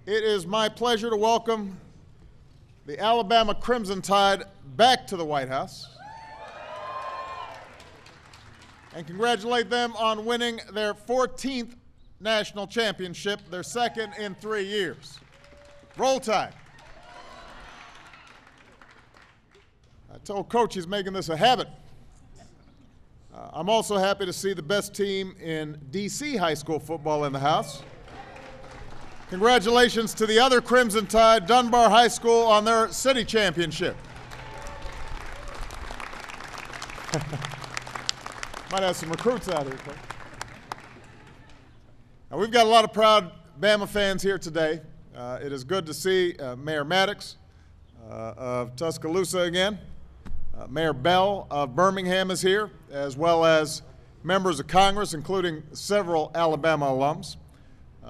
It is my pleasure to welcome the Alabama Crimson Tide back to the White House and congratulate them on winning their 14th national championship, their second in 3 years. Roll Tide. I told Coach he's making this a habit. I'm also happy to see the best team in D.C. high school football in the house. Congratulations to the other Crimson Tide, Dunbar High School, on their city championship. Might have some recruits out here, Coach. Now, we've got a lot of proud Bama fans here today. It is good to see Mayor Maddox of Tuscaloosa again. Mayor Bell of Birmingham is here, as well as members of Congress, including several Alabama alums.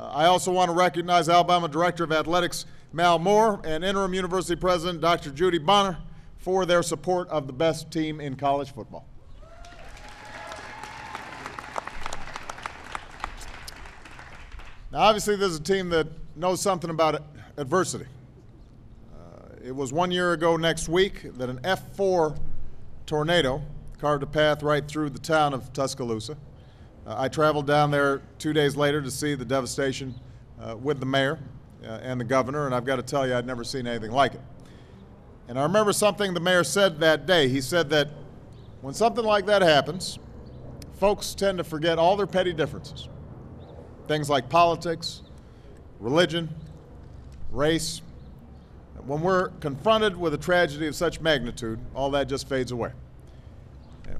I also want to recognize Alabama Director of Athletics Mal Moore and Interim University President Dr. Judy Bonner for their support of the best team in college football. Now, obviously, this is a team that knows something about adversity. It was 1 year ago next week that an F4 tornado carved a path right through the town of Tuscaloosa. I traveled down there 2 days later to see the devastation with the mayor and the governor, and I've got to tell you, I'd never seen anything like it. And I remember something the mayor said that day. He said that when something like that happens, folks tend to forget all their petty differences. Things like politics, religion, race. When we're confronted with a tragedy of such magnitude, all that just fades away.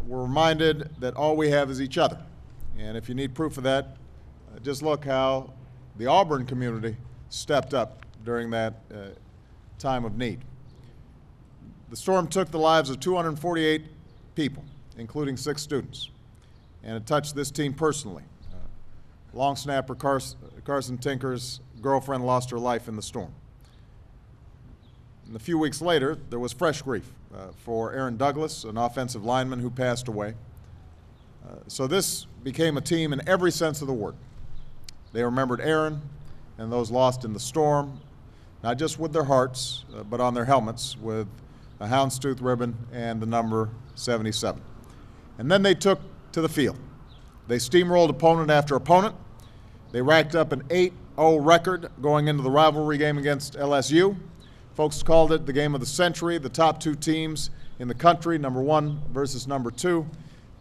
We're reminded that all we have is each other. And if you need proof of that, just look how the Auburn community stepped up during that time of need. The storm took the lives of 248 people, including 6 students, and it touched this team personally. Long snapper Carson Tinker's girlfriend lost her life in the storm. And a few weeks later, there was fresh grief for Aaron Douglas, an offensive lineman who passed away. So this became a team in every sense of the word. They remembered Aaron and those lost in the storm, not just with their hearts, but on their helmets with a houndstooth ribbon and the number 77. And then they took to the field. They steamrolled opponent after opponent. They racked up an 8-0 record going into the rivalry game against LSU. Folks called it the game of the century, the top 2 teams in the country, number 1 versus number 2.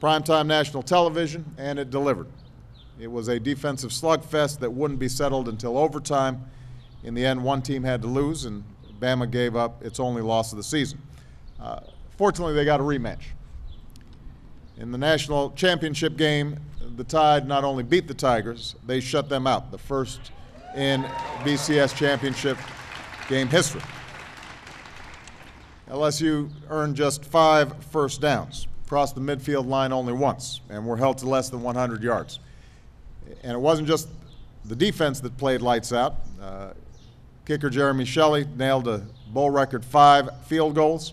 Primetime national television, and it delivered. It was a defensive slugfest that wouldn't be settled until overtime. In the end, one team had to lose, and Bama gave up its only loss of the season. Fortunately, they got a rematch. In the national championship game, the Tide not only beat the Tigers, they shut them out, the first in BCS championship game history. LSU earned just 5 first downs, crossed the midfield line only once, and were held to less than 100 yards. And it wasn't just the defense that played lights out. Kicker Jeremy Shelley nailed a bowl record 5 field goals.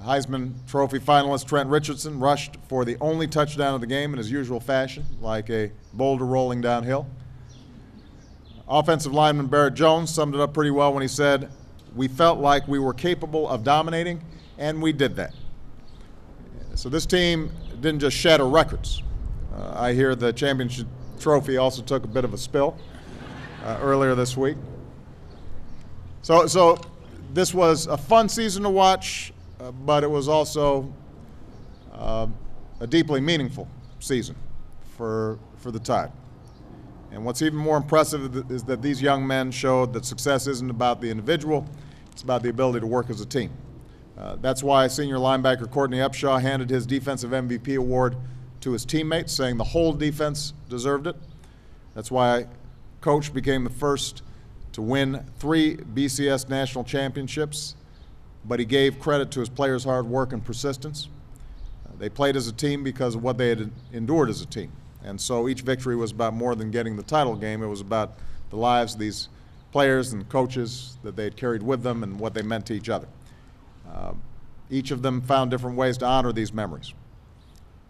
Heisman Trophy finalist Trent Richardson rushed for the only touchdown of the game in his usual fashion, like a boulder rolling downhill. Offensive lineman Barrett Jones summed it up pretty well when he said, "We felt like we were capable of dominating, and we did that." So this team didn't just shatter records. I hear the championship trophy also took a bit of a spill earlier this week. So this was a fun season to watch, but it was also a deeply meaningful season for the Tide. And what's even more impressive is that these young men showed that success isn't about the individual, it's about the ability to work as a team. That's why senior linebacker Courtney Upshaw handed his Defensive MVP award to his teammates, saying the whole defense deserved it. That's why Coach became the first to win 3 BCS national championships, but he gave credit to his players' hard work and persistence. They played as a team because of what they had endured as a team. And so each victory was about more than getting the title game. It was about the lives of these players and coaches that they had carried with them and what they meant to each other. Each of them found different ways to honor these memories.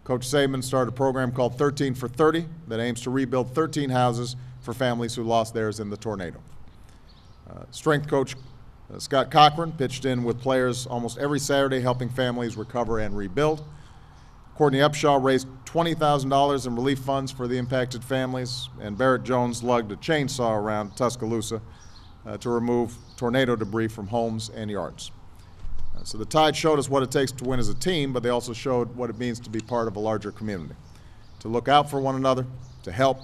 Coach Saban started a program called 13 for 30 that aims to rebuild 13 houses for families who lost theirs in the tornado. Strength coach Scott Cochran pitched in with players almost every Saturday, helping families recover and rebuild. Courtney Upshaw raised $20,000 in relief funds for the impacted families, and Barrett Jones lugged a chainsaw around Tuscaloosa to remove tornado debris from homes and yards. So the Tide showed us what it takes to win as a team, but they also showed what it means to be part of a larger community, to look out for one another, to help,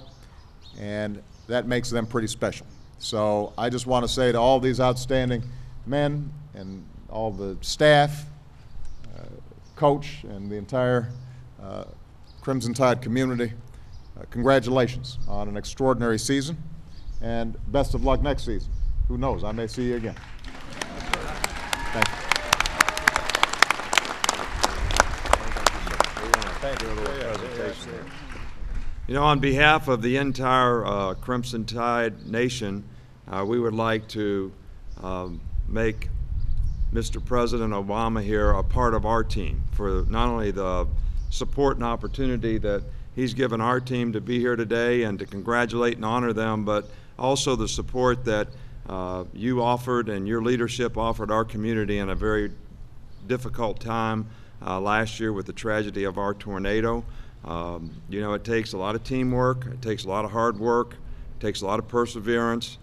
and that makes them pretty special. So I just want to say to all these outstanding men and all the staff, coach, and the entire Crimson Tide community, congratulations on an extraordinary season, and best of luck next season. Who knows, I may see you again. Thank you. Thank you for the presentation. You know, on behalf of the entire Crimson Tide Nation, we would like to make Mr. President Obama here a part of our team for not only the support and opportunity that he's given our team to be here today and to congratulate and honor them, but also the support that you offered and your leadership offered our community in a very difficult time last year with the tragedy of our tornado. You know, it takes a lot of teamwork, it takes a lot of hard work, it takes a lot of perseverance,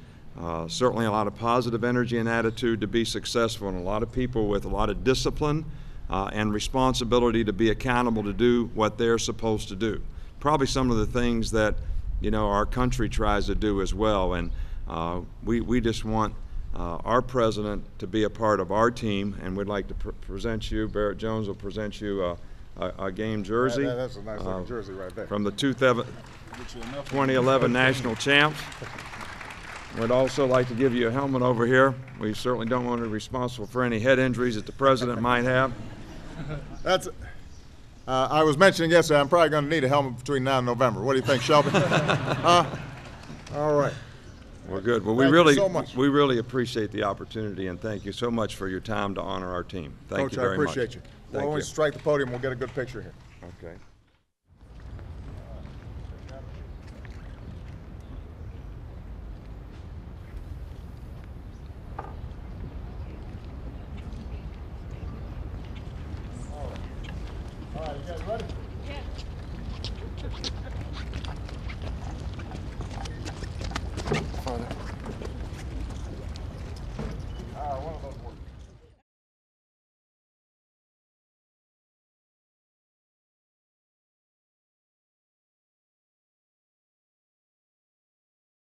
certainly a lot of positive energy and attitude to be successful, and a lot of people with a lot of discipline and responsibility to be accountable to do what they're supposed to do. Probably some of the things that, you know, our country tries to do as well, and we just want our president to be a part of our team, and we'd like to present you, Barrett Jones will present you a game jersey. That's a nice looking jersey right there. From the 2011 national champs. We'd also like to give you a helmet over here. We certainly don't want to be responsible for any head injuries that the president might have. That's. I was mentioning yesterday, I'm probably going to need a helmet between now and November. What do you think, Shelby? All right. Well, good. Well, we really appreciate the opportunity, and thank you so much for your time to honor our team. Thank you very much. Coach, I appreciate you. Well, when we strike the podium, we'll get a good picture here. Okay. All right, you guys ready? Yeah. Father.